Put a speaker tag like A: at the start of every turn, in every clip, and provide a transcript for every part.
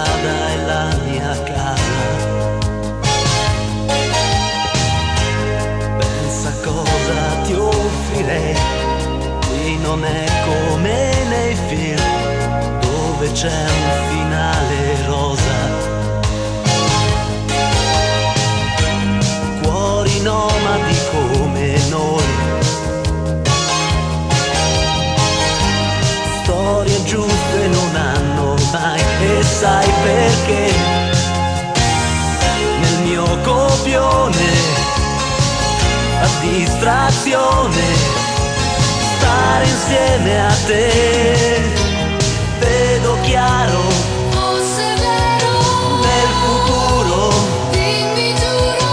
A: strada è la mia casa. Pensa cosa ti offrirei, qui non è come nei film dove c'è un finale rosa. Cuori nomadi come noi, storie giuste non hanno mai, e sai perché? Nel mio copione, a distrazione, stare insieme a te, vedo chiaro,
B: fosse vero,
A: nel futuro,
B: dimmi giuro,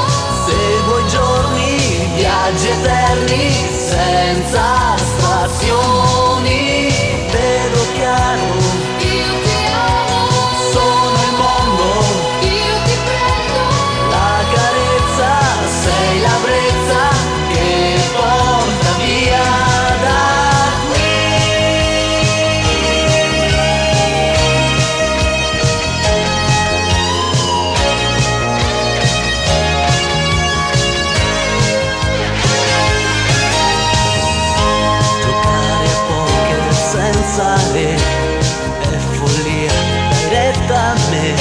A: seguo i giorni, viaggi eterni, senza stazioni, vedo chiaro,
B: io ti amo,
A: sono il mondo,
B: io ti prendo,
A: la carezza, sei la brezza che porta via da qui. Giocare a poker senza re è follia, dai retta a me,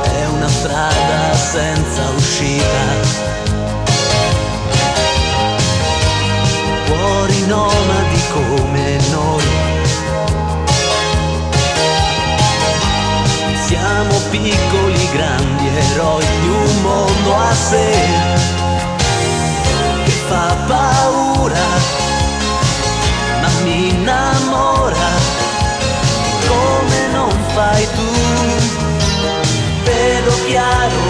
A: è una strada senza uscita. Cuori nomadi come noi, siamo piccoli grandi eroi di un mondo a sé che fa paura ma mi innamora come non fai tu, vedo chiaro,